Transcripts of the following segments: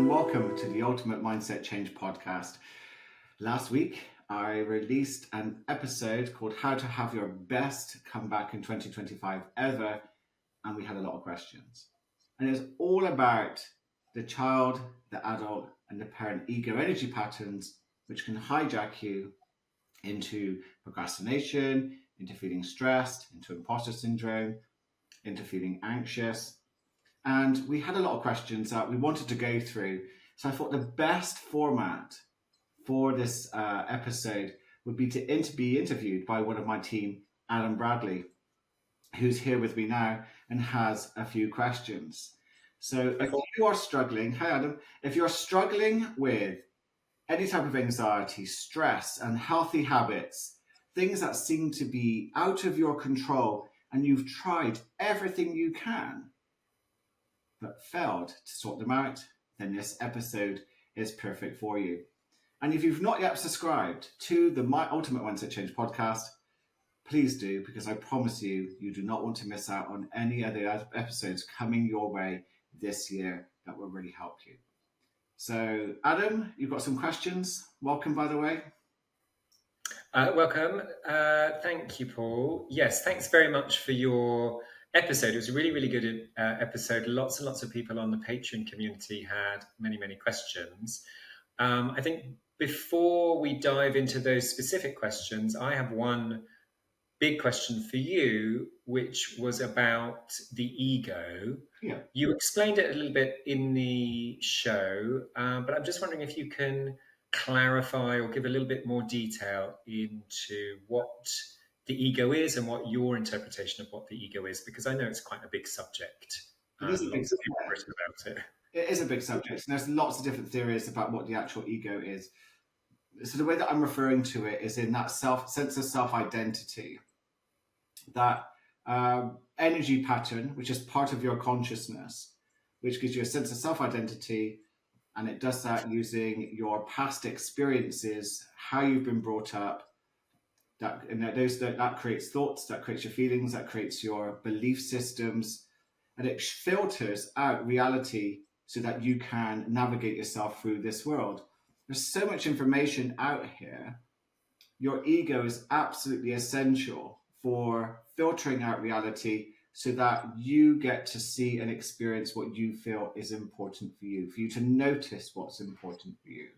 and welcome to the Ultimate Mindset Change podcast. Last week, I released an episode called How to Have Your Best Comeback in 2025 Ever, and we had a lot of questions. And it was all about the child, the adult, and the parent ego energy patterns, which can hijack you into procrastination, into feeling stressed, into imposter syndrome, into feeling anxious. And we had a lot of questions that we wanted to go through. So I thought the best format for this episode would be to be interviewed by one of my team, Adam Bradley, who's here with me now and has a few questions. So if you are struggling, hi Adam, if you're struggling with any type of anxiety, stress, unhealthy habits, things that seem to be out of your control, and you've tried everything you can, but failed to sort them out, then this episode is perfect for you. And if you've not yet subscribed to the My Ultimate Mindset Change podcast, please do, because I promise you, you do not want to miss out on any other episodes coming your way this year that will really help you. So, Adam, you've got some questions. Welcome, by the way. Welcome. Thank you, Paul. Yes, thanks very much for your episode. It was a really, really good episode. Lots and lots of people on the Patreon community had many, many questions. I think before we dive into those specific questions, I have one big question for you, which was about the ego. Yeah. You explained it a little bit in the show, but I'm just wondering if you can clarify or give a little bit more detail into what the ego is and what your interpretation of what the ego is, because I know it's quite a big subject. It is a big subject. People have written about it. It is a big subject, and there's lots of different theories about what the actual ego is. So the way that I'm referring to it is in that sense of self-identity, that energy pattern, which is part of your consciousness, which gives you a sense of self-identity, and it does that using your past experiences, how you've been brought up. That creates thoughts, that creates your feelings, that creates your belief systems, and it filters out reality so that you can navigate yourself through this world. There's so much information out here. Your ego is absolutely essential for filtering out reality so that you get to see and experience what you feel is important for you to notice what's important for you.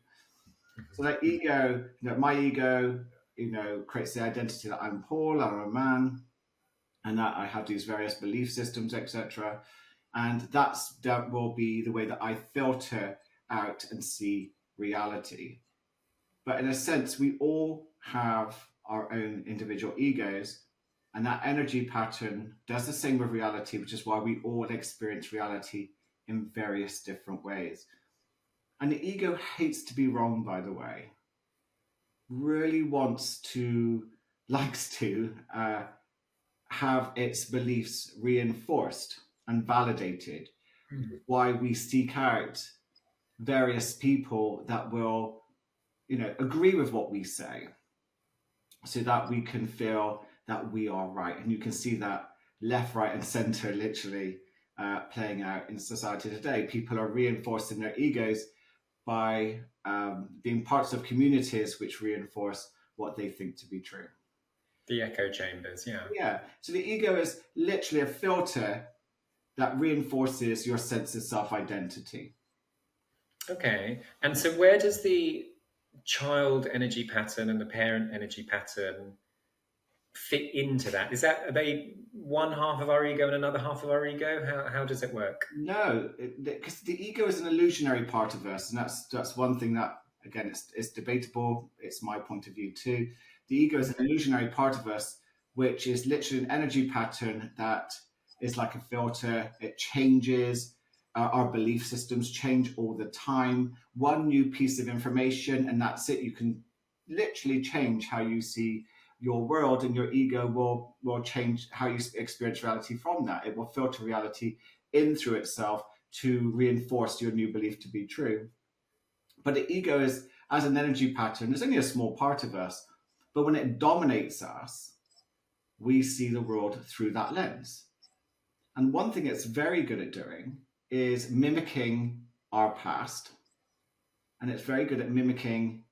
So that ego, my ego, creates the identity that I'm Paul, I'm a man, and that I have these various belief systems, etc. And that will be the way that I filter out and see reality. But in a sense, we all have our own individual egos, and that energy pattern does the same with reality, which is why we all experience reality in various different ways. And the ego hates to be wrong, by the way. Really likes to have its beliefs reinforced and validated. Why we seek out various people that will, agree with what we say, so that we can feel that we are right. And you can see that left, right, and center literally playing out in society today. People are reinforcing their egos by being parts of communities which reinforce what they think to be true. The echo chambers, yeah. Yeah. So the ego is literally a filter that reinforces your sense of self-identity. Okay. And so where does the child energy pattern and the parent energy pattern fit into that? Are they one half of our ego and another half of our ego? How does it work? No, because the ego is an illusionary part of us, and that's one thing that, again, it's debatable. It's my point of view too. The ego is an illusionary part of us, which is literally an energy pattern that is like a filter. It changes. Our belief systems change all the time. One new piece of information, and that's it. You can literally change how you see your world, and your ego will change how you experience reality from that. It will filter reality in through itself to reinforce your new belief to be true. But the ego is, as an energy pattern, it's only a small part of us. But when it dominates us, we see the world through that lens. And one thing it's very good at doing is mimicking our past, and it's very good at mimicking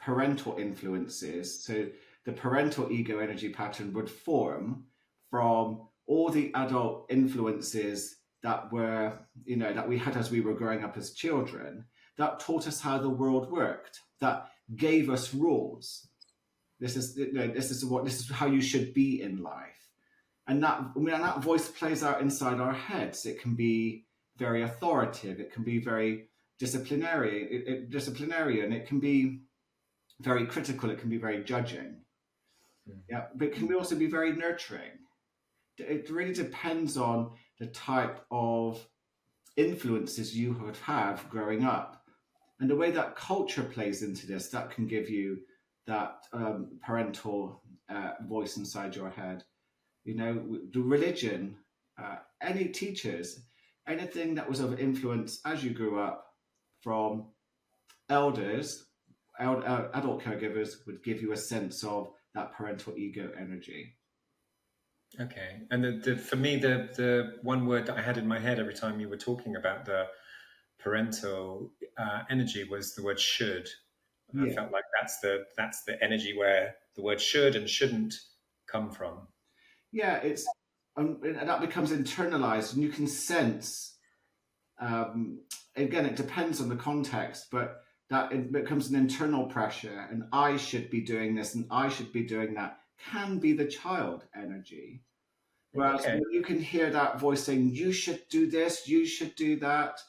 parental influences. So the parental ego energy pattern would form from all the adult influences that were, that we had as we were growing up as children, that taught us how the world worked, that gave us rules. This is how you should be in life. And that voice plays out inside our heads. It can be very authoritative. It can be very disciplinarian. It can be very critical. It can be very judging. Yeah, but it can also be very nurturing. It really depends on the type of influences you would have growing up, and the way that culture plays into this. That can give you that parental voice inside your head. The religion, any teachers, anything that was of influence as you grew up from elders, adult caregivers, would give you a sense of that parental ego energy. Okay. And for me, the one word that I had in my head every time you were talking about the parental energy was the word should. Yeah. I felt like that's the energy where the word should and shouldn't come from. Yeah, that becomes internalized, and you can sense. Again, it depends on the context, but that it becomes an internal pressure, and I should be doing this, and I should be doing that. Can be the child energy. Whereas when you can hear that voice saying, you should do this, you should do that,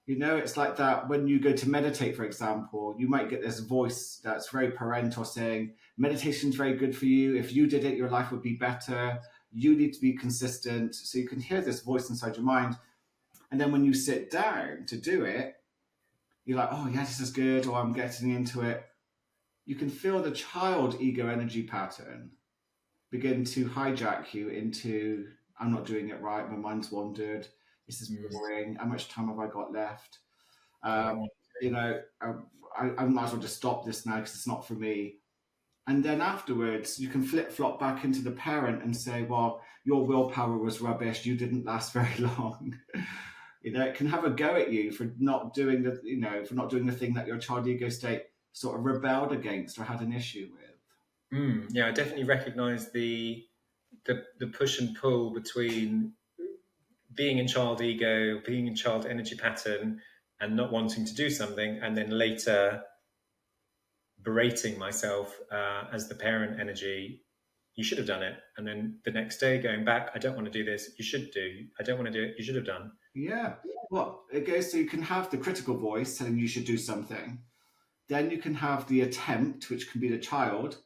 it's like that when you go to meditate, for example, you might get this voice that's very parental saying, meditation is very good for you. If you did it, your life would be better. You need to be consistent. So you can hear this voice inside your mind. And then when you sit down to do it, you're like, oh, yeah, this is good, or I'm getting into it. You can feel the child ego energy pattern begin to hijack you into, I'm not doing it right, my mind's wandered, this is boring, how much time have I got left? I might as well just stop this now because it's not for me. And then afterwards, you can flip-flop back into the parent and say, well, your willpower was rubbish, you didn't last very long. It can have a go at you for not doing the thing that your child ego state sort of rebelled against or had an issue with. Yeah, I definitely recognise the push and pull between being in child ego, being in child energy pattern, and not wanting to do something, and then later berating myself as the parent energy. You should have done it, and then the next day going back, I don't want to do this. You should do. I don't want to do it. You should have done. Yeah. Well, it goes so you can have the critical voice telling you should do something. Then you can have the attempt, which can be the child.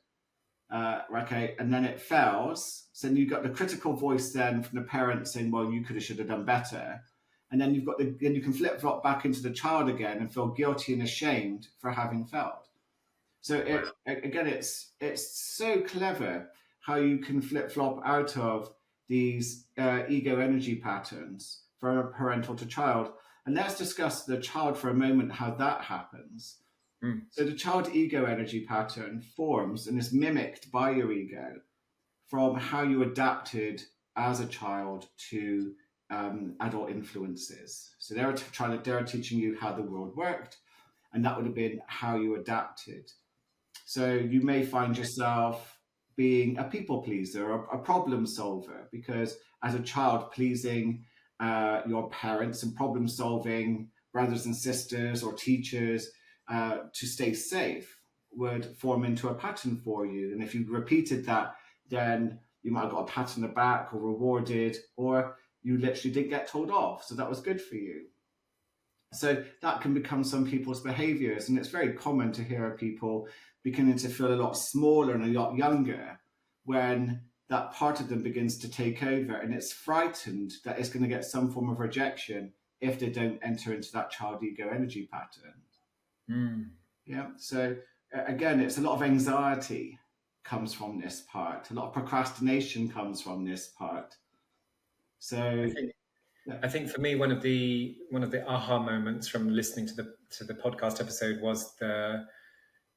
Okay, and then it fails. So then you've got the critical voice then from the parent saying, well, you should have done better. And then then you can flip-flop back into the child again and feel guilty and ashamed for having failed. So it's so clever how you can flip-flop out of these ego energy patterns from parental to child. And let's discuss the child for a moment, how that happens. So the child ego energy pattern forms and is mimicked by your ego from how you adapted as a child to adult influences. So they're teaching you how the world worked, and that would have been how you adapted. So you may find yourself being a people pleaser or a problem solver, because as a child, pleasing your parents and problem solving brothers and sisters or teachers to stay safe would form into a pattern for you. And if you repeated that, then you might have got a pat on the back or rewarded, or you literally didn't get told off. So that was good for you. So that can become some people's behaviors. And it's very common to hear people beginning to feel a lot smaller and a lot younger when that part of them begins to take over, and it's frightened that it's going to get some form of rejection if they don't enter into that child ego energy pattern. Yeah. So again, it's a lot of anxiety comes from this part. A lot of procrastination comes from this part. So I think for me, one of the aha moments from listening to the podcast episode was the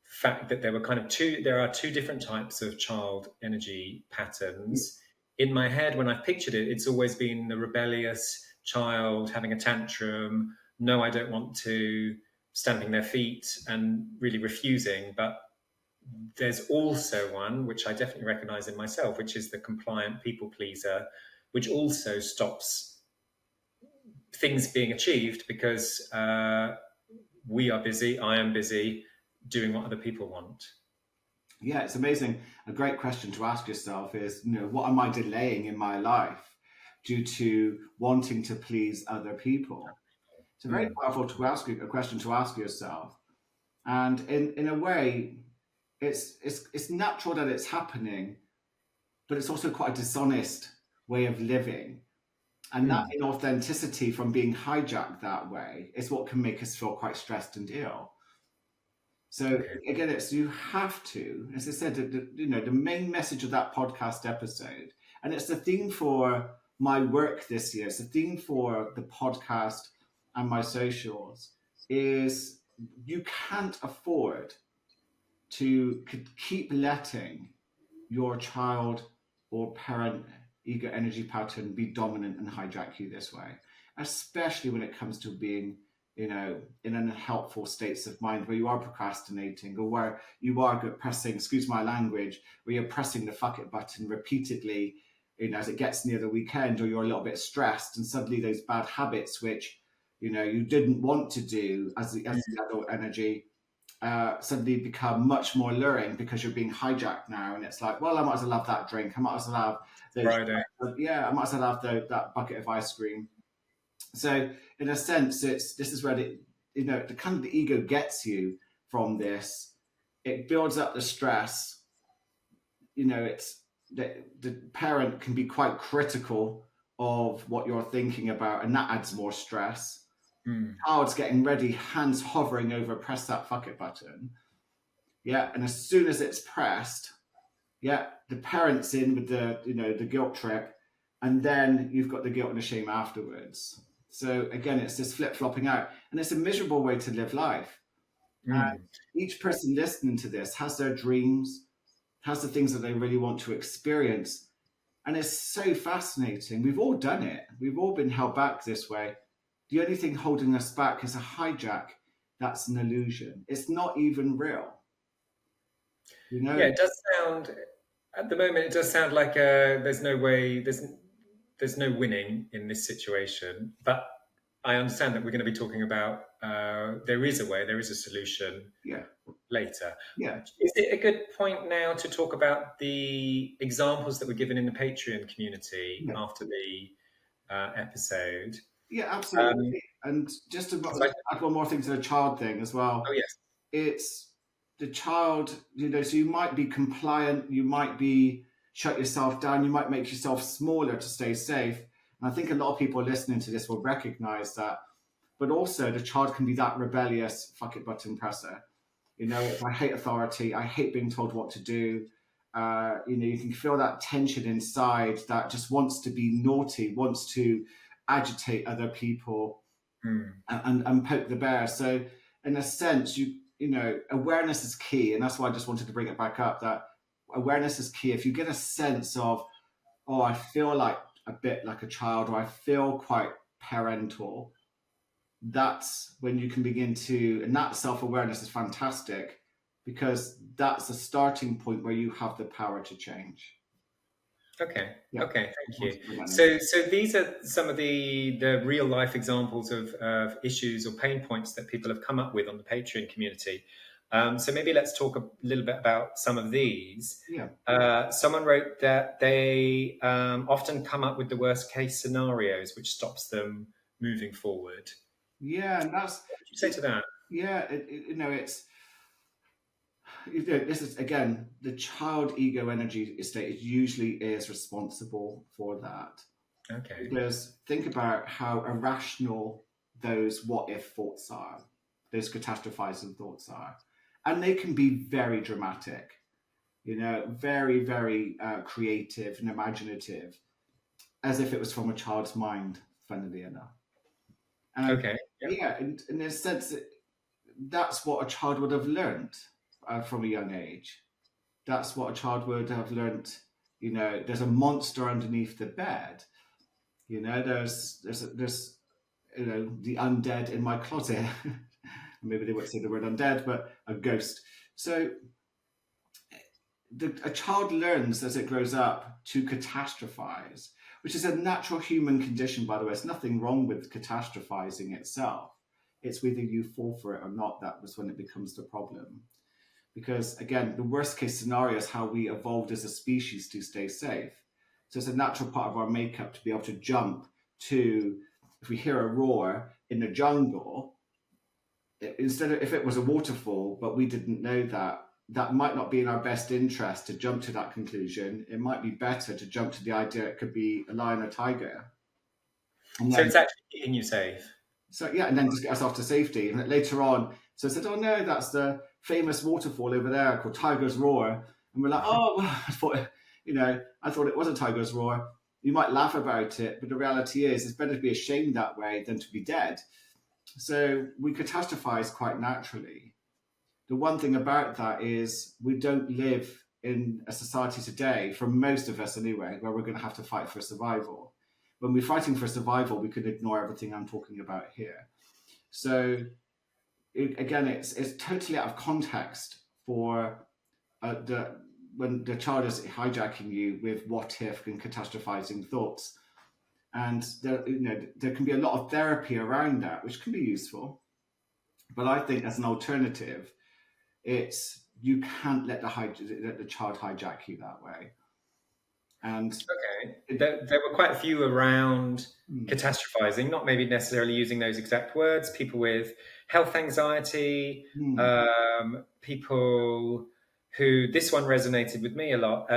fact that there are two different types of child energy patterns. In my head, when I've pictured it, it's always been the rebellious child having a tantrum, no, I don't want to, stamping their feet and really refusing. But there's also one, which I definitely recognize in myself, which is the compliant people pleaser, which also stops things being achieved because we are busy, I am busy doing what other people want. Yeah, it's amazing. A great question to ask yourself is, what am I delaying in my life due to wanting to please other people? It's a very powerful a question to ask yourself. And in a way, it's natural that it's happening, but it's also quite a dishonest way of living. And that inauthenticity from being hijacked that way is what can make us feel quite stressed and ill. So again, it's you have to, as I said, the main message of that podcast episode, and it's the theme for my work this year. It's the theme for the podcast and my socials. Is you can't afford to keep letting your child or parent ego energy pattern be dominant and hijack you this way, especially when it comes to being, in unhelpful states of mind where you are procrastinating or where you are pressing, excuse my language, where you're pressing the fuck it button repeatedly, as it gets near the weekend, or you're a little bit stressed and suddenly those bad habits, which, you didn't want to do as the adult energy, suddenly become much more alluring because you're being hijacked now, and it's like, well, I might as well have that drink. I might as well have those. Friday. I might as well have that bucket of ice cream. So, in a sense, this is where the kind of the ego gets you from this. It builds up the stress. It's the parent can be quite critical of what you're thinking about, and that adds more stress. Child's getting ready, hands hovering over, press that fuck it button. Yeah, and as soon as it's pressed, the parent's in with the guilt trip, and then you've got the guilt and the shame afterwards. So again, it's this flip-flopping out, and it's a miserable way to live life. And each person listening to this has their dreams, has the things that they really want to experience, and it's so fascinating. We've all done it. We've all been held back this way. The only thing holding us back is a hijack. That's an illusion. It's not even real. Yeah, it does sound, at the moment, it does sound like there's no way, there's no winning in this situation. But I understand that we're going to be talking about there is a way, there is a solution later. Yeah. Is it a good point now to talk about the examples that were given in the Patreon community after the episode? Yeah, absolutely. And just to add one more thing to the child thing as well. Oh, yes. It's the child, so you might be compliant, you might be shut yourself down, you might make yourself smaller to stay safe. And I think a lot of people listening to this will recognize that. But also the child can be that rebellious fuck it button presser. I hate authority, I hate being told what to do. You can feel that tension inside that just wants to be naughty, wants to agitate other people and poke the bear. So in a sense, awareness is key. And that's why I just wanted to bring it back up, that awareness is key. If you get a sense of, I feel like a bit like a child, or I feel quite parental, that's when you can begin to, and that self-awareness is fantastic, because that's a starting point where you have the power to change. Okay. Thank you. So these are some of the real life examples of issues or pain points that people have come up with on the Patreon community. So maybe let's talk a little bit about some of these. Someone wrote that they often come up with the worst case scenarios, which stops them moving forward. Yeah, and that's. What would you say to that? Yeah, it's. This is, again, the child ego energy state usually is responsible for that. Okay. Because think about how irrational those what if thoughts are, those catastrophizing thoughts are. And they can be very dramatic, very, very creative and imaginative, as if it was from a child's mind, funnily enough. Okay. Yeah, in a sense, that's what a child would have learned from a young age. That's what a child would have learnt. There's a monster underneath the bed. There's the undead in my closet. Maybe they wouldn't say the word undead, but a ghost. So a child learns as it grows up to catastrophize, which is a natural human condition, by the way. There's nothing wrong with catastrophizing itself. It's whether you fall for it or not that was when it becomes the problem. Because again, the worst case scenario is how we evolved as a species to stay safe. So it's a natural part of our makeup to be able to jump to, if we hear a roar in the jungle, instead of if it was a waterfall, but we didn't know that, that might not be in our best interest to jump to that conclusion. It might be better to jump to the idea it could be a lion or tiger. So it's actually keeping you safe. So yeah, and then just get us off to safety. And later on, so I said, oh no, that's the famous waterfall over there called Tiger's Roar. And we're like, oh, well, I thought it was a tiger's roar. You might laugh about it, but the reality is it's better to be ashamed that way than to be dead. So we catastrophize quite naturally. The one thing about that is we don't live in a society today, for most of us anyway, where we're going to have to fight for survival. When we're fighting for survival, we could ignore everything I'm talking about here. So again, it's totally out of context for when the child is hijacking you with what if and catastrophizing thoughts. And there can be a lot of therapy around that, which can be useful. But I think as an alternative, you can't let the child hijack you that way. And okay, there were quite a few around catastrophizing, not maybe necessarily using those exact words. People with health anxiety, people who, this one resonated with me a lot,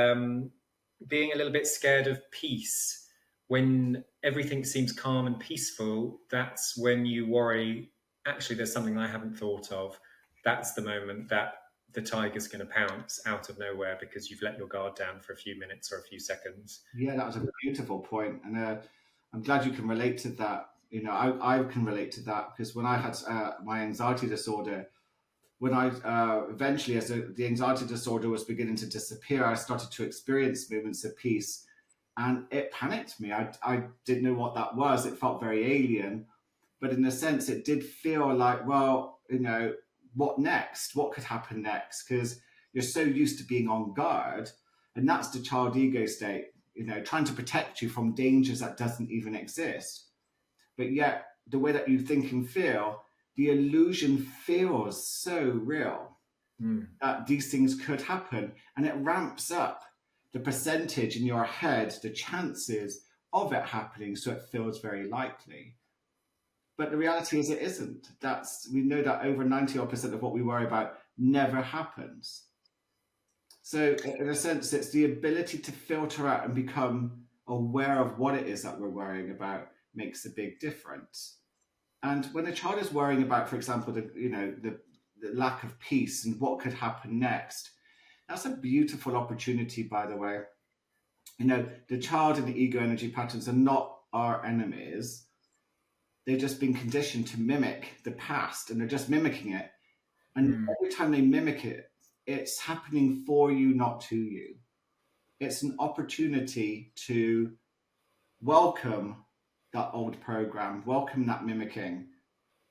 being a little bit scared of peace. When everything seems calm and peaceful, that's when you worry, actually, there's something I haven't thought of. That's the moment that the tiger's going to pounce out of nowhere because you've let your guard down for a few minutes or a few seconds. Yeah, that was a beautiful point. And I'm glad you can relate to that. I can relate to that because when I had my anxiety disorder, when I eventually, as the anxiety disorder was beginning to disappear, I started to experience moments of peace. And it panicked me. I didn't know what that was. It felt very alien. But in a sense, it did feel like, well, what next? What could happen next? Because you're so used to being on guard. And that's the child ego state, trying to protect you from dangers that doesn't even exist. But yet, the way that you think and feel, the illusion feels so real that these things could happen. And it ramps up the percentage in your head, the chances of it happening, so it feels very likely. But the reality is it isn't. We know that over 90% of what we worry about never happens. So in a sense, it's the ability to filter out and become aware of what it is that we're worrying about makes a big difference. And when a child is worrying about, for example, the lack of peace and what could happen next, that's a beautiful opportunity, by the way. The child and the ego energy patterns are not our enemies. They've just been conditioned to mimic the past, and they're just mimicking it. And every time they mimic it, it's happening for you, not to you. It's an opportunity to welcome that old program, welcome that mimicking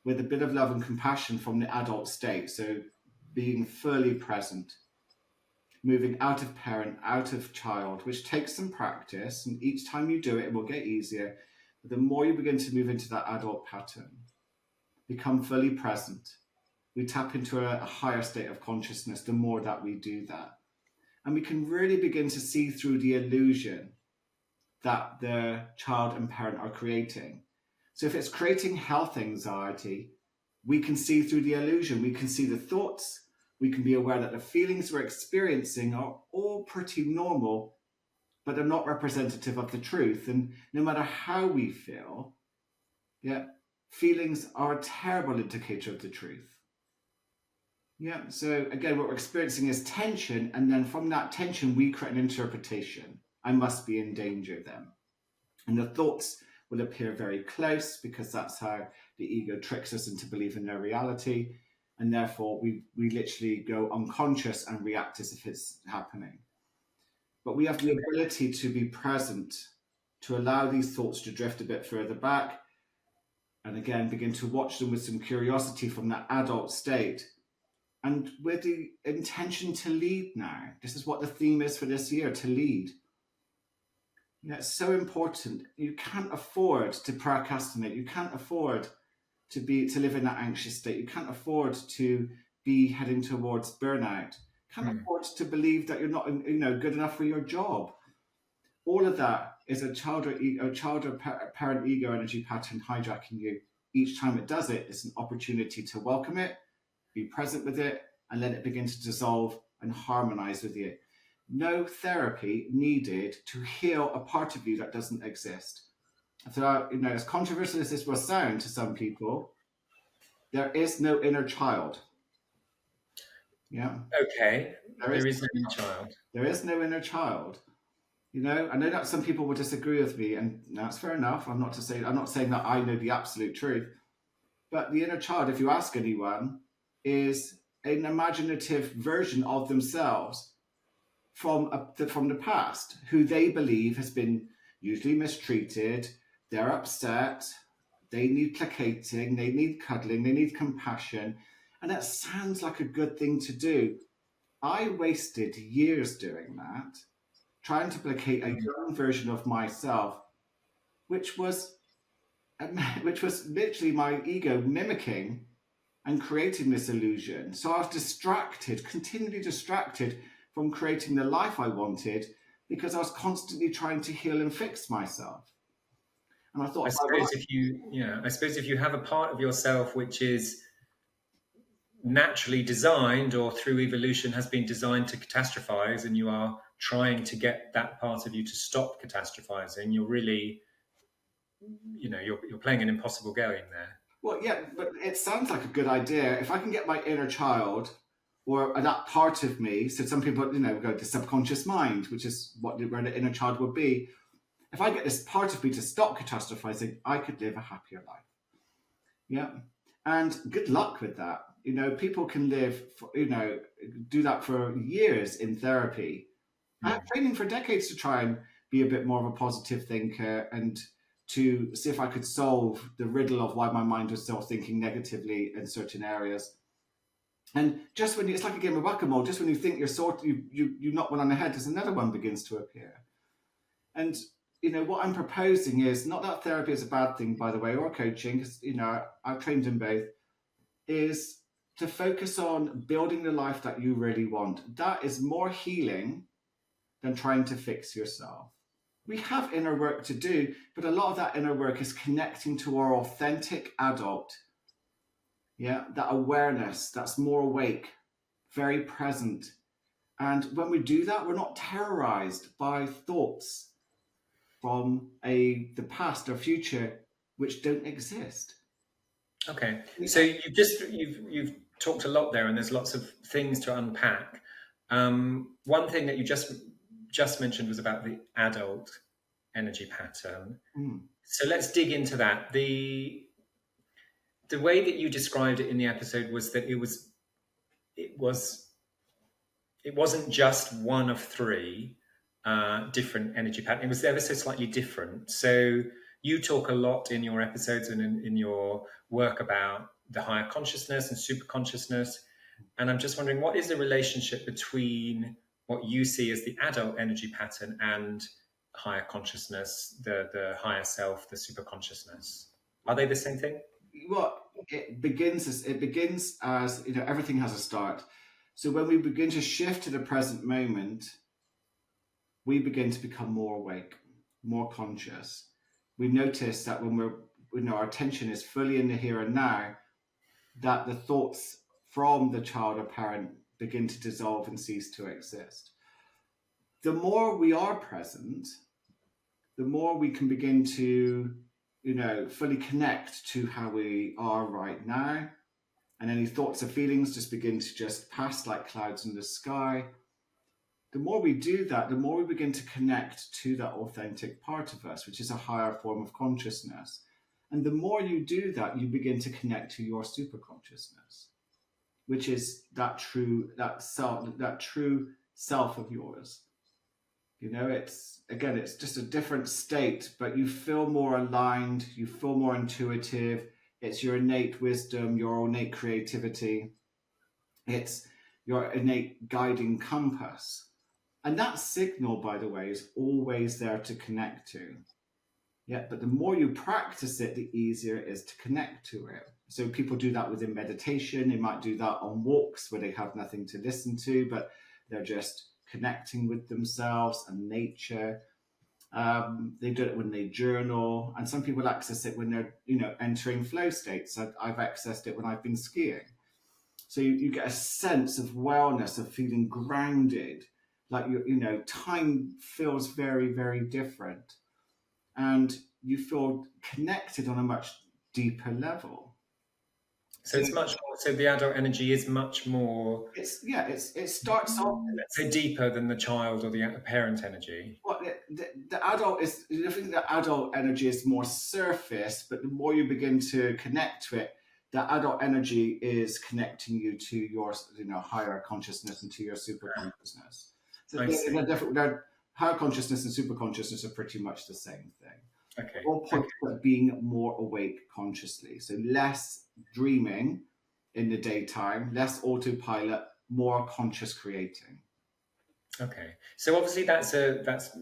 with a bit of love and compassion from the adult state. So being fully present, moving out of parent, out of child, which takes some practice. And each time you do it, it will get easier. The more you begin to move into that adult pattern, become fully present, we tap into a higher state of consciousness the more that we do that. And we can really begin to see through the illusion that the child and parent are creating. So if it's creating health anxiety, we can see through the illusion. We can see the thoughts. We can be aware that the feelings we're experiencing are all pretty normal, but they're not representative of the truth. And no matter how we feel, feelings are a terrible indicator of the truth. So again, what we're experiencing is tension, and then from that tension, we create an interpretation. I must be in danger then. And the thoughts will appear very close because that's how the ego tricks us into believing their reality. And therefore, we literally go unconscious and react as if it's happening. But we have the ability to be present, to allow these thoughts to drift a bit further back, And again, begin to watch them with some curiosity from that adult state and with the intention to lead now. This is what the theme is for this year, to lead. It's so important. You can't afford to procrastinate. You can't afford to live in that anxious state. You can't afford to be heading towards burnout. You can't afford to believe that you're not, good enough for your job. All of that is a child or parent ego energy pattern hijacking you. Each time it does it, it's an opportunity to welcome it, be present with it, and let it begin to dissolve and harmonize with you. No therapy needed to heal a part of you that doesn't exist. So, as controversial as this will sound to some people, there is no inner child. Yeah. Okay. There is no inner child. There is no inner child. I know that some people will disagree with me, and that's fair enough. I'm not saying that I know the absolute truth, but the inner child, if you ask anyone, is an imaginative version of themselves from the past, who they believe has been usually mistreated. They're upset. They need placating. They need cuddling. They need compassion. And that sounds like a good thing to do. I wasted years doing that, trying to placate a young version of myself, which was literally my ego mimicking and creating this illusion. So I was continually distracted from creating the life I wanted, because I was constantly trying to heal and fix myself. And I thought, I suppose if you have a part of yourself which is naturally designed or through evolution has been designed to catastrophize, and you are trying to get that part of you to stop catastrophizing, you're really, you're playing an impossible game there. Well, yeah, but it sounds like a good idea. If I can get my inner child, or that part of me, so some people, go to subconscious mind, which is where the inner child would be. If I get this part of me to stop catastrophizing, I could live a happier life. Yeah. And good luck with that. People can live, do that for years in therapy. I had training for decades to try and be a bit more of a positive thinker, and to see if I could solve the riddle of why my mind was still thinking negatively in certain areas. And just when it's like a game of whack-a-mole, just when you think you're you knock one on the head, there's another one begins to appear. And what I'm proposing is, not that therapy is a bad thing, by the way, or coaching, because I've trained in both, is to focus on building the life that you really want. That is more healing than trying to fix yourself. We have inner work to do, but a lot of that inner work is connecting to our authentic adult. Yeah, that awareness that's more awake, very present. And when we do that, we're not terrorized by thoughts from the past or future which don't exist. Okay, so you've talked a lot there, and there's lots of things to unpack. One thing that you just mentioned was about the adult energy pattern. So let's dig into that. The way that you described it in the episode was that it wasn't just one of three different energy patterns. It was ever so slightly different. So you talk a lot in your episodes and in your work about the higher consciousness and super consciousness. And I'm just wondering, what is the relationship between what you see as the adult energy pattern and higher consciousness, the higher self, the super consciousness? Are they the same thing? Well, it begins as everything has a start. So when we begin to shift to the present moment, we begin to become more awake, more conscious. We notice that when our attention is fully in the here and now, that the thoughts from the child or parent begin to dissolve and cease to exist. The more we are present, the more we can begin to fully connect to how we are right now. And any thoughts or feelings just begin to just pass like clouds in the sky. The more we do that, the more we begin to connect to that authentic part of us, which is a higher form of consciousness. And the more you do that, you begin to connect to your super consciousness, which is that true self of yours. It's just a different state, but you feel more aligned, you feel more intuitive, It's your innate wisdom, your innate creativity. It's your innate guiding compass. And that signal, by the way, is always there to connect to. Yeah, but the more you practice it, the easier it is to connect to it. So people do that within meditation. They might do that on walks where they have nothing to listen to, but they're just connecting with themselves and nature. They do it when they journal, and some people access it when they're, entering flow states. I've accessed it when I've been skiing. So you get a sense of wellness, of feeling grounded, like time feels very, very different, and you feel connected on a much deeper level. So it's much more. So the adult energy is much more. It starts off. Let's say deeper than the child or the parent energy. Well, the adult is. I think the adult energy is more surface, but the more you begin to connect to it, the adult energy is connecting you to your, higher consciousness and to your super consciousness. So they're different. Higher consciousness and super consciousness are pretty much the same thing. Okay. All points at being more awake consciously. So less dreaming in the daytime, less autopilot, more conscious creating. Okay. So obviously that's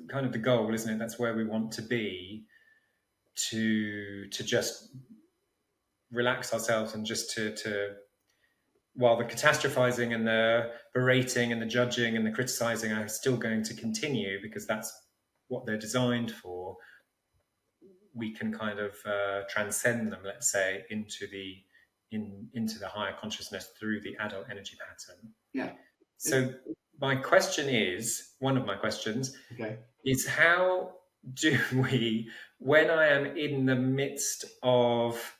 kind of the goal, isn't it? That's where we want to be, to just relax ourselves and just to while the catastrophizing and the berating and the judging and the criticizing are still going to continue, because that's what they're designed for, we can kind of transcend them, let's say, into the higher consciousness through the adult energy pattern. Yeah. So my question is, one of my questions, okay, is how do we, when I am in the midst of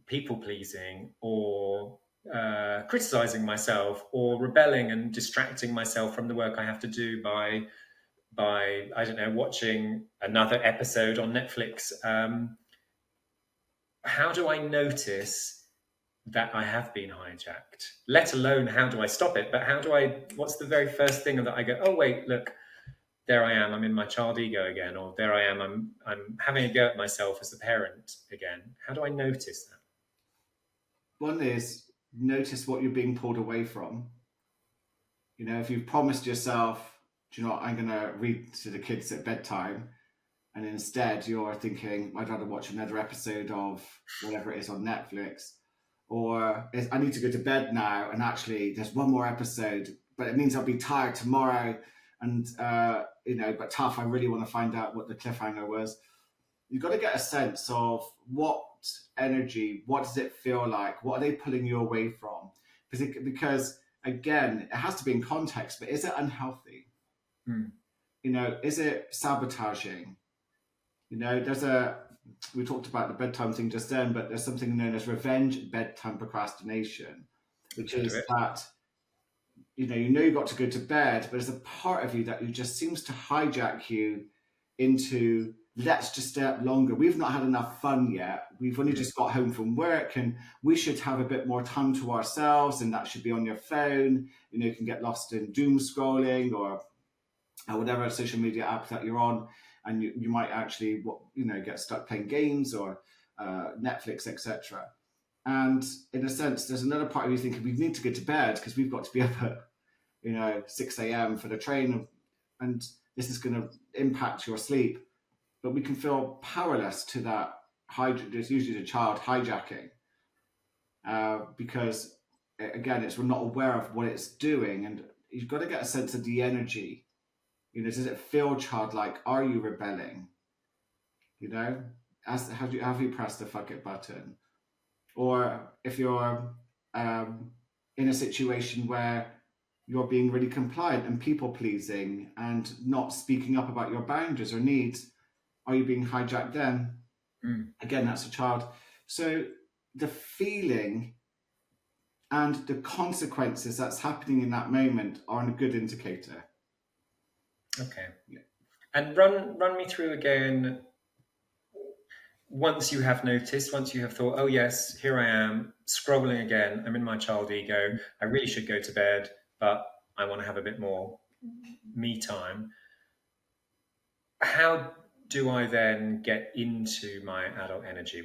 people pleasing or criticizing myself or rebelling and distracting myself from the work I have to do by I don't know, watching another episode on Netflix, how do I notice that I have been hijacked? Let alone how do I stop it? But what's the very first thing that I go, oh wait, look, there I am, I'm in my child ego again, or there I am, I'm having a go at myself as the parent again. How do I notice that? One is notice what you're being pulled away from. If you've promised yourself, do you know what, I'm going to read to the kids at bedtime, and instead you're thinking, I'd rather watch another episode of whatever it is on Netflix, or I need to go to bed now, and actually there's one more episode, but it means I'll be tired tomorrow, and but tough, I really want to find out what the cliffhanger was. You've got to get a sense of what energy, what does it feel like, what are they pulling you away from? Because again, it has to be in context, but is it unhealthy? Is it sabotaging? We talked about the bedtime thing just then, but there's something known as revenge bedtime procrastination, which is that you got to go to bed, but there's a part of you that just seems to hijack you into, let's just stay up longer. We've not had enough fun yet. We've only just got home from work, and we should have a bit more time to ourselves, and that should be on your phone. You can get lost in doom scrolling or whatever social media app that you're on, and you might actually get stuck playing games or Netflix, etc. And in a sense, there's another part of you thinking we need to get to bed because we've got to be up at 6 a.m. for the train, and this is going to impact your sleep. But we can feel powerless to that. There's usually the child hijacking because again, we're not aware of what it's doing, and you've got to get a sense of the energy. Does it feel childlike? Are you rebelling? Have you pressed the fuck it button? Or if you're in a situation where you're being really compliant and people pleasing and not speaking up about your boundaries or needs, are you being hijacked then? Again, that's a child. So the feeling and the consequences that's happening in that moment are a good indicator. Okay. Yeah. And run me through again, once you have noticed, once you have thought, oh yes, here I am, scrolling again, I'm in my child ego, I really should go to bed, but I want to have a bit more me time. How do I then get into my adult energy?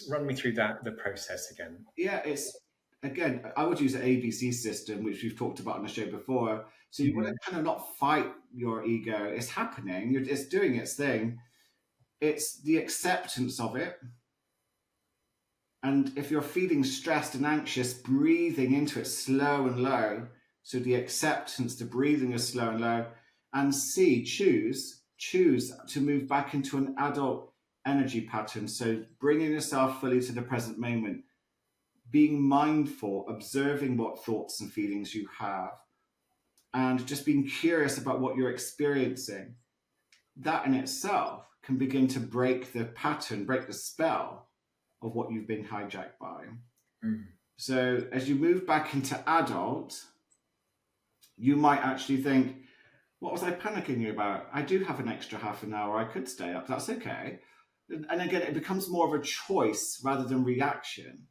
Run me through the process again. Yeah, it's again, I would use an ABC system, which we've talked about on the show before. So you want to kind of not fight your ego. It's happening, it's doing its thing. It's the acceptance of it. And if you're feeling stressed and anxious, breathing into it slow and low. So the acceptance, the breathing is slow and low. And choose to move back into an adult energy pattern. So bringing yourself fully to the present moment, being mindful, observing what thoughts and feelings you have, and just being curious about what you're experiencing. That in itself can begin to break the pattern, break the spell of what you've been hijacked by. So as you move back into adult, you might actually think, what was I panicking about? I do have an extra half an hour. I could stay up. That's okay. And again, it becomes more of a choice rather than reaction.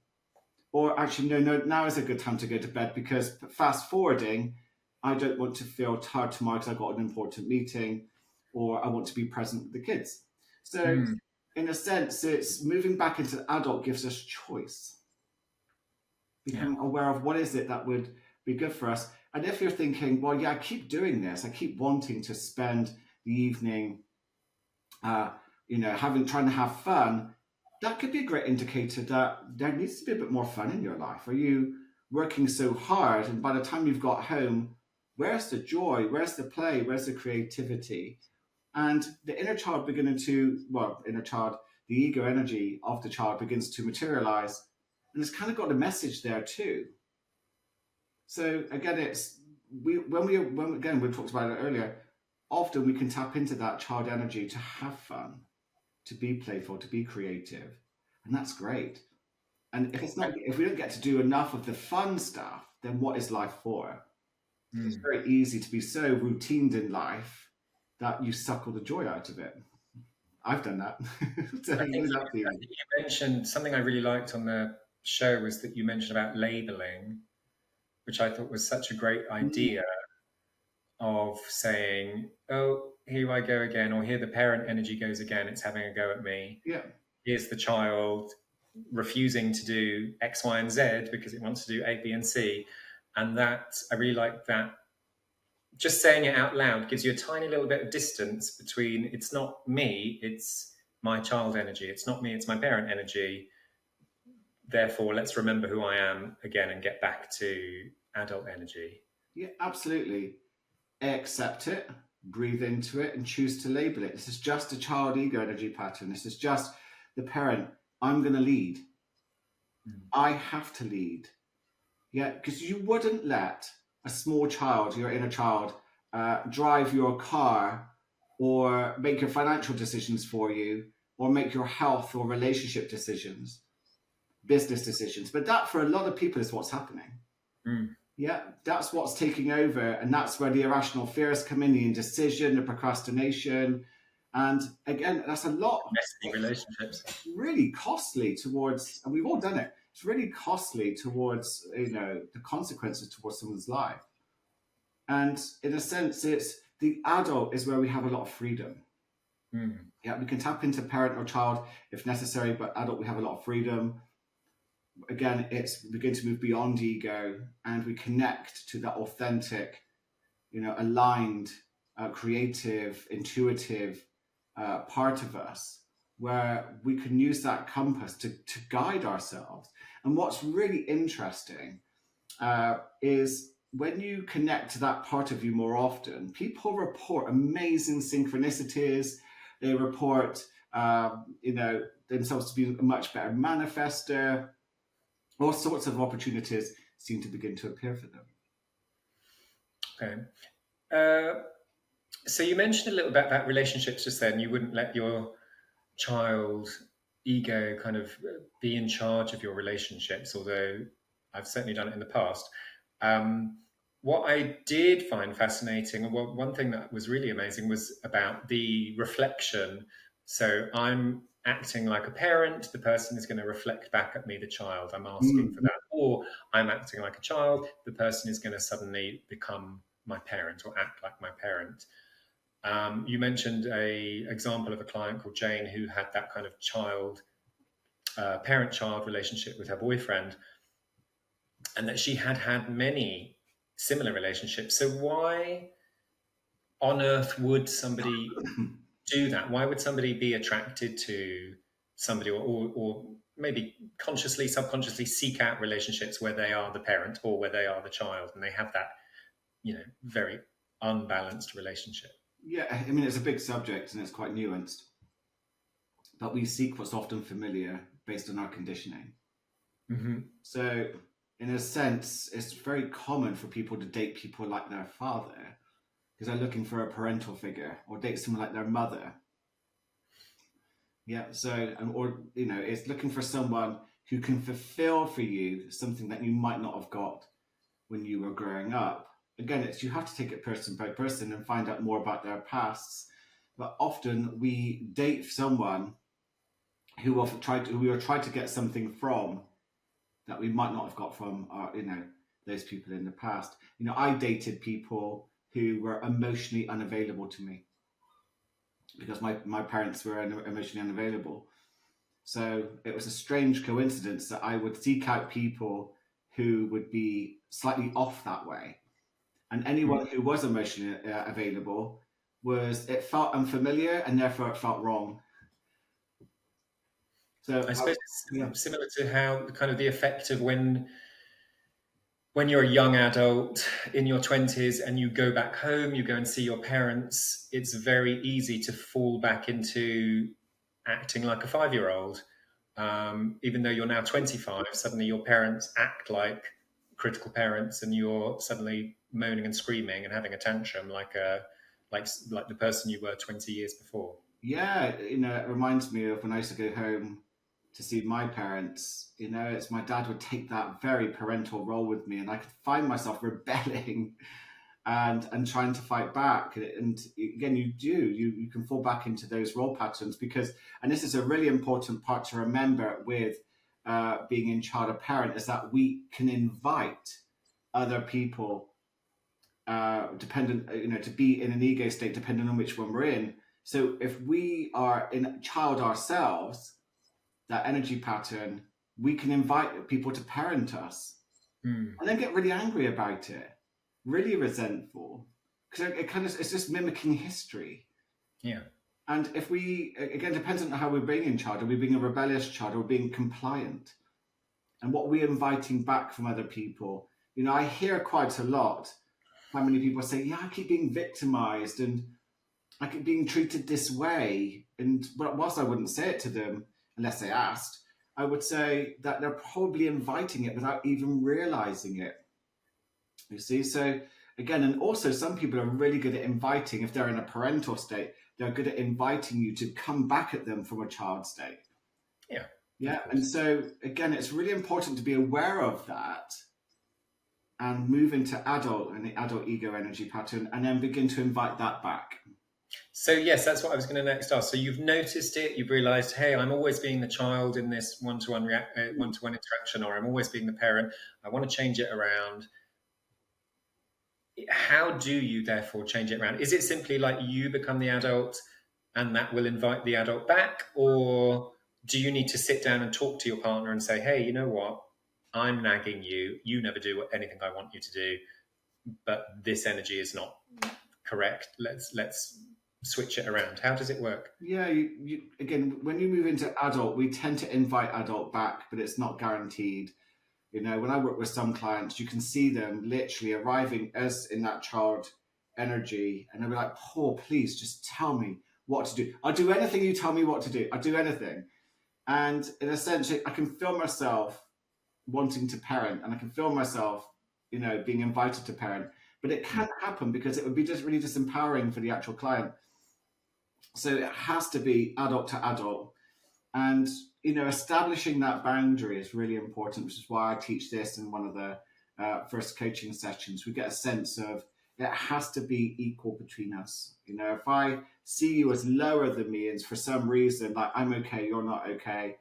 Or actually, no, now is a good time to go to bed because fast forwarding, I don't want to feel tired tomorrow because I've got an important meeting, or I want to be present with the kids. So in a sense, it's moving back into adult gives us choice. Becoming aware of what is it that would be good for us. And if you're thinking, well, yeah, I keep doing this, I keep wanting to spend the evening, trying to have fun, that could be a great indicator that there needs to be a bit more fun in your life. Are you working so hard? And by the time you've got home, where's the joy? Where's the play? Where's the creativity? And the inner child the ego energy of the child begins to materialize. And it's kind of got a message there too. So again, we talked about it earlier, often we can tap into that child energy to have fun, to be playful, to be creative. And that's great. And if we don't get to do enough of the fun stuff, then what is life for? It's very easy to be so routined in life that you suck all the joy out of it. I've done that. I think you mentioned something I really liked on the show was that you mentioned about labeling, which I thought was such a great idea of saying, oh, here I go again, or here the parent energy goes again, it's having a go at me. Yeah. Here's the child refusing to do X, Y, and Z because it wants to do A, B, and C. And that, I really like that. Just saying it out loud gives you a tiny little bit of distance between it's not me, it's my child energy. It's not me, it's my parent energy. Therefore, let's remember who I am again and get back to adult energy. Yeah, absolutely. Accept it, breathe into it, and choose to label it. This is just a child ego energy pattern. This is just the parent. I'm going to lead. I have to lead. Yeah, because you wouldn't let a small child, your inner child, drive your car or make your financial decisions for you or make your health or relationship decisions, business decisions. But that, for a lot of people, is what's happening. Yeah, that's what's taking over. And that's where the irrational fears come in, the indecision, the procrastination. And again, that's a lot. Messy relationships. Really costly towards, and we've all done it. It's really costly towards, the consequences towards someone's life. And in a sense, it's the adult is where we have a lot of freedom. Yeah, we can tap into parent or child if necessary, but adult, we have a lot of freedom. Again, it's we begin to move beyond ego and we connect to that authentic, aligned, creative, intuitive part of us where we can use that compass to guide ourselves. And what's really interesting is when you connect to that part of you more often, people report amazing synchronicities. They report, themselves to be a much better manifester. All sorts of opportunities seem to begin to appear for them. Okay. So you mentioned a little bit about relationships just then. You wouldn't let your child ego kind of be in charge of your relationships, although I've certainly done it in the past. What I did find fascinating, one thing that was really amazing was about the reflection. So I'm acting like a parent, the person is going to reflect back at me, the child. I'm asking for that. Or I'm acting like a child, the person is going to suddenly become my parent or act like my parent. You mentioned a example of a client called Jane who had that kind of parent-child relationship with her boyfriend, and that she had had many similar relationships. So why on earth would somebody do that? Why would somebody be attracted to somebody, or maybe consciously, subconsciously seek out relationships where they are the parent or where they are the child, and they have that, very unbalanced relationship? Yeah, I mean, it's a big subject and it's quite nuanced, but we seek what's often familiar based on our conditioning. Mm-hmm. So, in a sense, it's very common for people to date people like their father because they're looking for a parental figure, or date someone like their mother. Yeah, so, or, it's looking for someone who can fulfill for you something that you might not have got when you were growing up. Again, it's you have to take it person by person and find out more about their pasts. But often we date someone who we are trying to get something from that we might not have got from those people in the past. I dated people who were emotionally unavailable to me because my parents were emotionally unavailable. So it was a strange coincidence that I would seek out people who would be slightly off that way. And anyone who was emotionally available it felt unfamiliar and therefore it felt wrong. So I suppose it's similar to how kind of the effect of when you're a young adult in your 20s and you go back home, you go and see your parents, it's very easy to fall back into acting like a 5-year-old. Even though you're now 25, suddenly your parents act like critical parents, and you're suddenly moaning and screaming and having a tantrum like the person you were 20 years before. Yeah, it reminds me of when I used to go home to see my parents. It's my dad would take that very parental role with me, and I could find myself rebelling and trying to fight back. And again, you can fall back into those role patterns because, and this is a really important part to remember with being in child or parent, is that we can invite other people to be in an ego state depending on which one we're in. So if we are in a child ourselves, that energy pattern, we can invite people to parent us and then get really angry about it, really resentful, because it's just mimicking history. Yeah. And if we, again, depends on how we're being in child. Are we being a rebellious child, or being compliant? And what we're inviting back from other people. I hear quite a lot how many people say, yeah, I keep being victimized and I keep being treated this way. And whilst I wouldn't say it to them unless they asked, I would say that they're probably inviting it without even realizing it. You see? So again, and also some people are really good at inviting, if they're in a parental state, they're good at inviting you to come back at them from a child state. Yeah. Yeah. And so again, it's really important to be aware of that and move into adult and the adult ego energy pattern, and then begin to invite that back. So yes, that's what I was going to next ask. So you've noticed it, you've realized, hey, I'm always being the child in this one-to-one interaction, or I'm always being the parent. I want to change it around. How do you therefore change it around? Is it simply like you become the adult and that will invite the adult back? Or do you need to sit down and talk to your partner and say, hey, you know what? I'm nagging you. You never do anything I want you to do, but this energy is not correct. Let's switch it around. How does it work? Yeah, you again, when you move into adult, we tend to invite adult back, but it's not guaranteed. When I work with some clients, you can see them literally arriving as in that child energy, and they'll be like, Paul, please just tell me what to do. I'll do anything you tell me what to do. I'll do anything. And in a sense, I can feel myself wanting to parent, and I can feel myself, being invited to parent, but it can't happen because it would be just really disempowering for the actual client. So it has to be adult to adult. And, establishing that boundary is really important, which is why I teach this in one of the first coaching sessions. We get a sense of it has to be equal between us. If I see you as lower than me and for some reason, like I'm okay, you're not okay,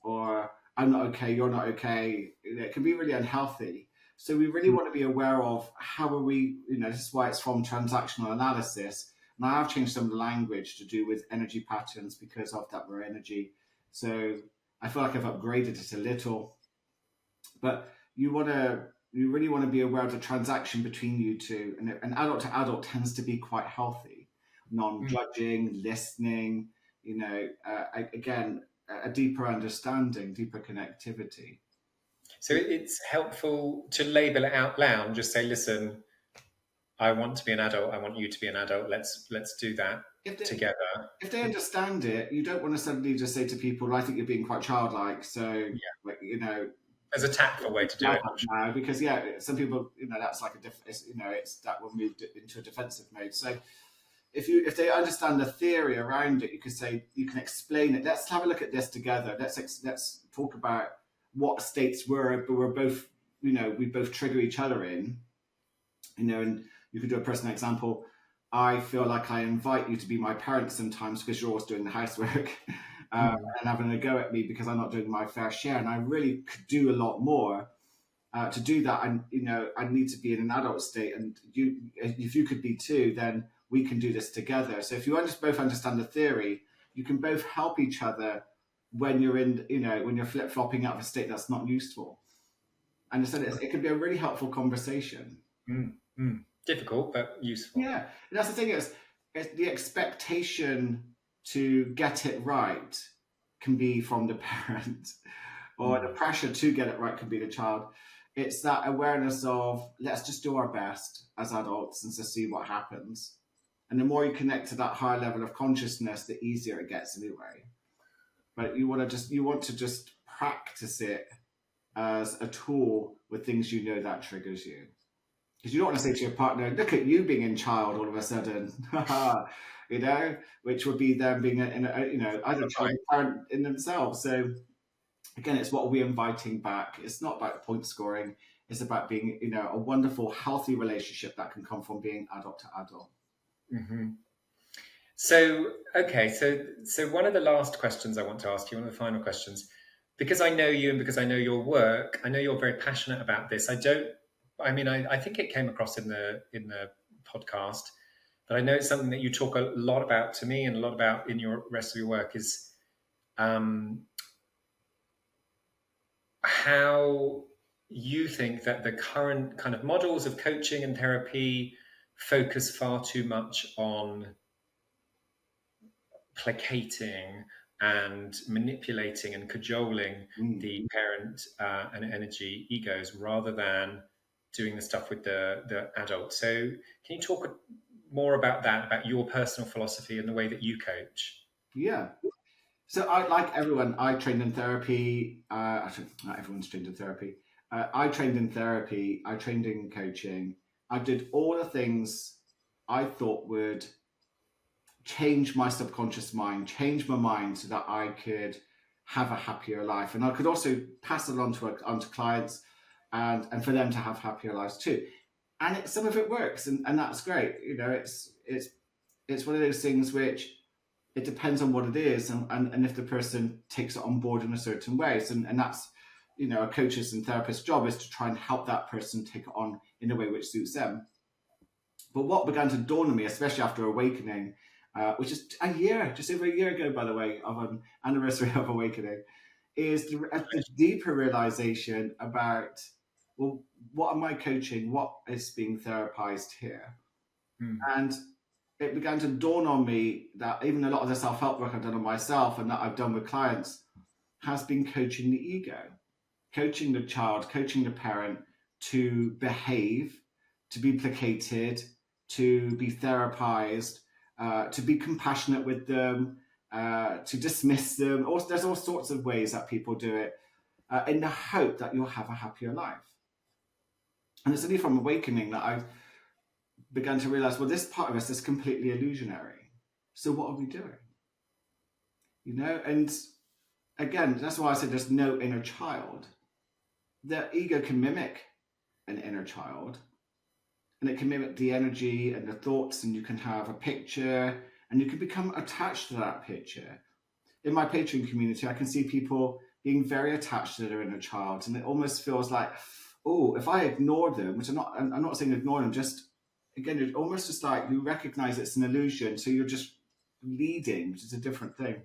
or I'm not okay, you're not okay, it can be really unhealthy. So we really want to be aware of how are we, this is why it's from transactional analysis. And I have changed some of the language to do with energy patterns because of that we're energy. So I feel like I've upgraded it a little, but you really want to be aware of the transaction between you two. And an adult to adult tends to be quite healthy, non-judging, listening, again, a deeper understanding, deeper connectivity. So it's helpful to label it out loud and just say, listen, I want to be an adult. I want you to be an adult. Let's do that together. If they understand it, you don't want to suddenly just say to people, I think you're being quite childlike. So, there's a tactful way to do it. Now, because some people, that's like it's that will move into a defensive mode. So if they understand the theory around it, you can explain it. Let's have a look at this together. Let's talk about what states we're both, we both trigger each other in, and you could do a personal example. I feel like I invite you to be my parent sometimes because you're always doing the housework and having a go at me because I'm not doing my fair share. And I really could do a lot more to do that. And, I need to be in an adult state. And if you could be too, then we can do this together. So if you both understand the theory, you can both help each other when you're when you're flip-flopping out of a state that's not useful. And instead, it could be a really helpful conversation. Difficult, but useful. Yeah. And that's the thing is the expectation to get it right can be from the parent, or the pressure to get it right can be the child. It's that awareness of let's just do our best as adults and just see what happens. And the more you connect to that higher level of consciousness, the easier it gets anyway. But you want to just practice it as a tool with things that triggers you. Because you don't want to say to your partner, look at you being in child all of a sudden, which would be them being either child or parent in themselves. So again, it's what we're inviting back. It's not about point scoring. It's about being, a wonderful, healthy relationship that can come from being adult to adult. Mm-hmm. So, okay. So one of the last questions I want to ask you, one of the final questions, because I know you and because I know your work, I know you're very passionate about this. I think it came across in the podcast, but I know it's something that you talk a lot about to me and a lot about in your rest of your work is how you think that the current kind of models of coaching and therapy focus far too much on placating and manipulating and cajoling the parent and energy egos rather than doing the stuff with the adult. So can you talk more about that, about your personal philosophy and the way that you coach? Yeah. So like everyone, I trained in therapy. Actually, not everyone's trained in therapy. I trained in therapy. I trained in coaching. I did all the things I thought would change my subconscious mind, change my mind so that I could have a happier life. And I could also pass it on to clients and for them to have happier lives too. And some of it works and that's great. It's one of those things which it depends on what it is and if the person takes it on board in a certain way. And that's, a coach's and therapist's job is to try and help that person take it on in a way which suits them. But what began to dawn on me, especially after awakening, which is just over a year ago, by the way, of an anniversary of awakening, is the deeper realization about, well, what am I coaching? What is being therapized here? And it began to dawn on me that even a lot of the self-help work I've done on myself and that I've done with clients has been coaching the ego, coaching the child, coaching the parent to behave, to be placated, to be therapized, to be compassionate with them, to dismiss them. There's all sorts of ways that people do it in the hope that you'll have a happier life. And it's only from awakening that I began to realize, well, this part of us is completely illusionary. So what are we doing? And again, that's why I said there's no inner child. The ego can mimic an inner child, and it can mimic the energy and the thoughts, and you can have a picture and you can become attached to that picture. In my Patreon community, I can see people being very attached to their inner child, and it almost feels like, oh, if I ignore them, which I'm not saying ignore them, just again, it's almost just like you recognize it's an illusion, so you're just leading, which is a different thing.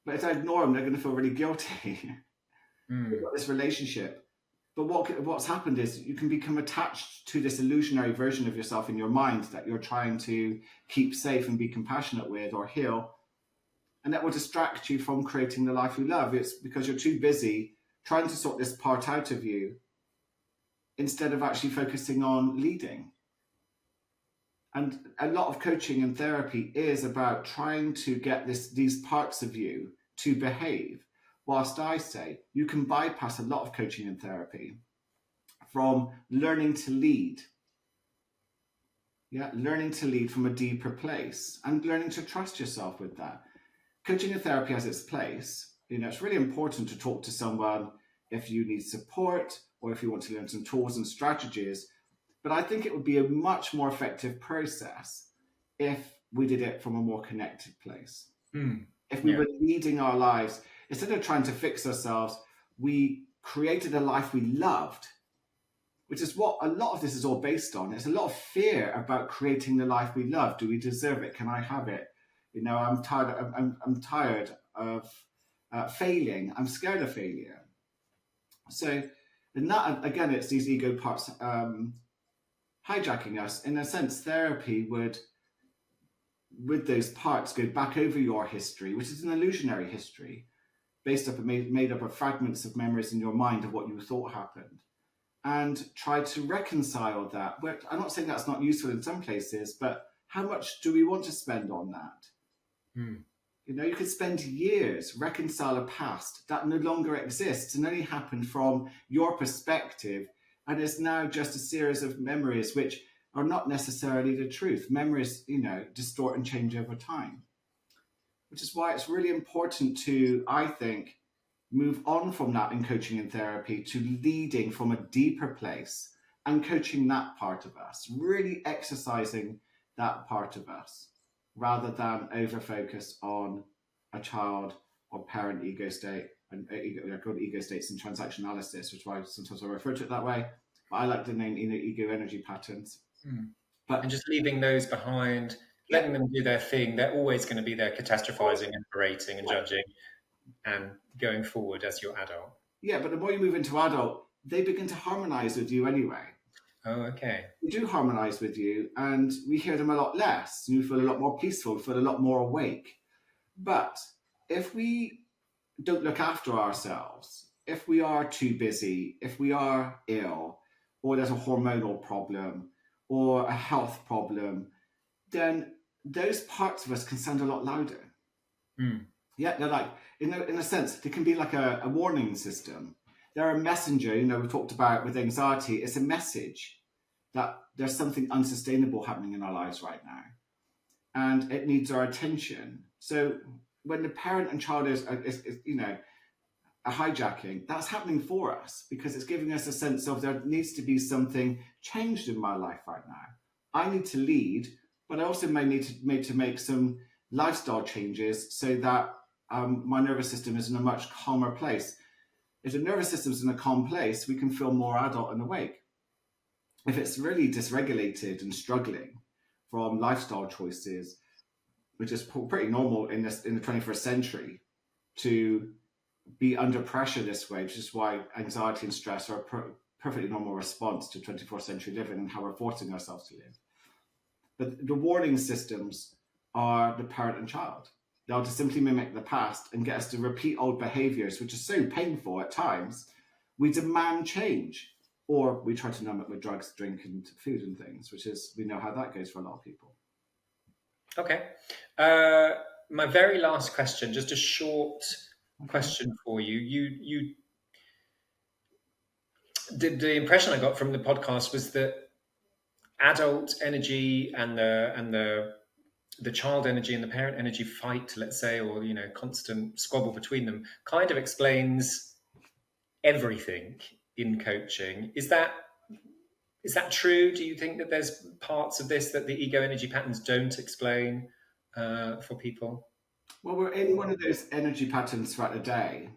But if I ignore them, they're going to feel really guilty. They've got this relationship. But what's happened is you can become attached to this illusionary version of yourself in your mind that you're trying to keep safe and be compassionate with or heal. And that will distract you from creating the life you love. It's because you're too busy trying to sort this part out of you instead of actually focusing on leading. And a lot of coaching and therapy is about trying to get these parts of you to behave. Whilst I say you can bypass a lot of coaching and therapy from learning to lead. Yeah, learning to lead from a deeper place and learning to trust yourself with that. Coaching and therapy has its place. It's really important to talk to someone if you need support or if you want to learn some tools and strategies. But I think it would be a much more effective process if we did it from a more connected place. If we were leading our lives, instead of trying to fix ourselves, we created a life we loved, which is what a lot of this is all based on. It's a lot of fear about creating the life we love. Do we deserve it? Can I have it? I'm tired of failing. I'm scared of failure. So, in that, again, it's these ego parts hijacking us. In a sense, therapy would, with those parts, go back over your history, which is an illusionary history, made up of fragments of memories in your mind of what you thought happened, and try to reconcile that. But I'm not saying that's not useful in some places, but how much do we want to spend on that? You could spend years reconcile a past that no longer exists and only happened from your perspective, and is now just a series of memories which are not necessarily the truth. Memories, distort and change over time, which is why it's really important to, I think, move on from that in coaching and therapy to leading from a deeper place and coaching that part of us, really exercising that part of us, rather than over-focus on a child or parent ego state, and called ego states and transaction analysis, which is why sometimes I refer to it that way. But I like the name ego energy patterns. And just leaving those behind, letting them do their thing. They're always going to be there catastrophizing and berating and judging and going forward as your adult. Yeah, but the more you move into adult, they begin to harmonize with you anyway. Oh, okay. They do harmonize with you, and we hear them a lot less. You feel a lot more peaceful, feel a lot more awake. But if we don't look after ourselves, if we are too busy, if we are ill, or there's a hormonal problem, or a health problem, then those parts of us can sound a lot louder. Yeah, they're like, in a sense, they can be like a warning system. They're a messenger, we talked about with anxiety, it's a message that there's something unsustainable happening in our lives right now. And it needs our attention. So when the parent and child is a hijacking, that's happening for us because it's giving us a sense of there needs to be something changed in my life right now. I need to lead, but I also may need to make some lifestyle changes so that my nervous system is in a much calmer place. If the nervous system is in a calm place, we can feel more adult and awake. If it's really dysregulated and struggling from lifestyle choices, which is pretty normal in the 21st century to be under pressure this way, which is why anxiety and stress are a perfectly normal response to 24th century living and how we're forcing ourselves to live. But the warning systems are the parent and child. They'll just simply mimic the past and get us to repeat old behaviors, which are so painful at times. We demand change, or we try to numb it with drugs, drink, and food and things, which is, we know how that goes for a lot of people. Okay. My very last question, just a short question for you. The impression I got from the podcast was that adult energy and the child energy and the parent energy fight, let's say, or constant squabble between them, kind of explains everything in coaching. Is that true? Do you think that there's parts of this that the ego energy patterns don't explain for people? Well, we're in one of those energy patterns throughout the day,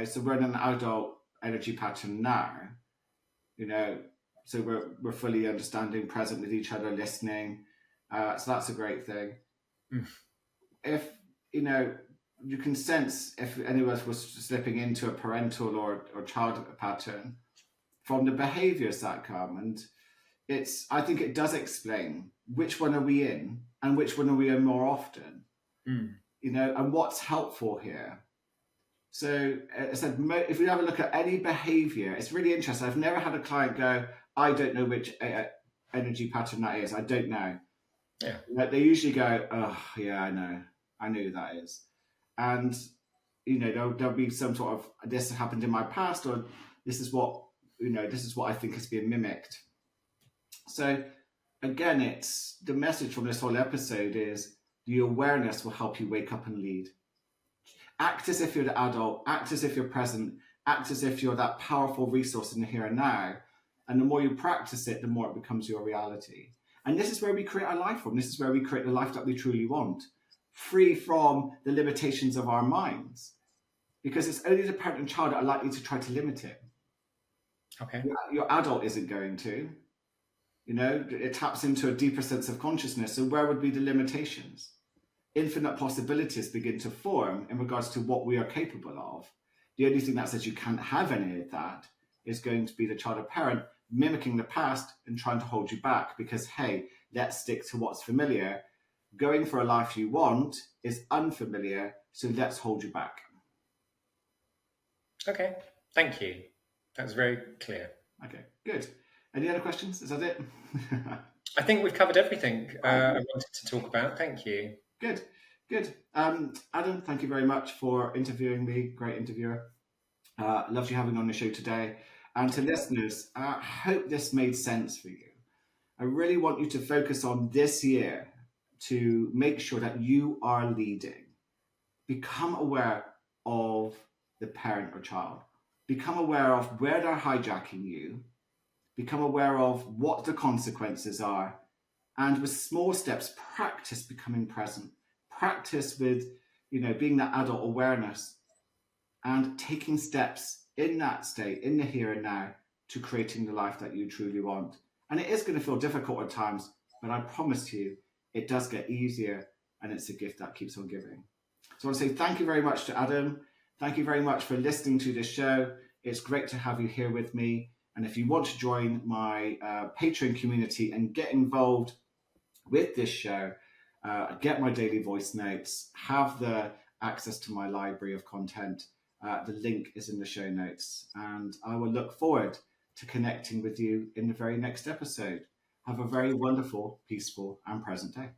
so we're in an adult energy pattern now. So we're fully understanding, present with each other, listening. So that's a great thing. Mm. If, you can sense if any of us was slipping into a parental or child pattern from the behaviors that come. And I think it does explain which one are we in and which one are we in more often, and what's helpful here. So I said, if we have a look at any behavior, it's really interesting. I've never had a client go, I don't know which energy pattern that is. I don't know. Yeah. They usually go, oh, yeah, I know. I know who that is. And, there'll be some sort of, this happened in my past, or this is what I think is being mimicked. So again, it's the message from this whole episode is the awareness will help you wake up and lead. Act as if you're the adult, act as if you're present, act as if you're that powerful resource in the here and now. And the more you practice it, the more it becomes your reality. And this is where we create our life from. This is where we create the life that we truly want, free from the limitations of our minds. Because it's only the parent and child that are likely to try to limit it. Okay. Your adult isn't going to. It taps into a deeper sense of consciousness. So where would be the limitations? Infinite possibilities begin to form in regards to what we are capable of. The only thing that says you can't have any of that is going to be the child or parent mimicking the past and trying to hold you back because, hey, let's stick to what's familiar. Going for a life you want is unfamiliar, so let's hold you back. Okay, thank you. That was very clear. Okay, good. Any other questions? Is that it? I think we've covered everything I wanted to talk about. Thank you. Good. Adam, thank you very much for interviewing me. Great interviewer. Loved you having on the show today. And to listeners, I hope this made sense for you. I really want you to focus on this year to make sure that you are leading. Become aware of the parent or child. Become aware of where they're hijacking you. Become aware of what the consequences are. And with small steps, practice becoming present. Practice with, being that adult awareness and taking steps in that state, in the here and now, to creating the life that you truly want. And it is going to feel difficult at times, but I promise you, it does get easier, and it's a gift that keeps on giving. So I want to say thank you very much to Adam. Thank you very much for listening to this show. It's great to have you here with me. And if you want to join my Patreon community and get involved with this show, get my daily voice notes, have the access to my library of content. The link is in the show notes. And I will look forward to connecting with you in the very next episode. Have a very wonderful, peaceful, and present day.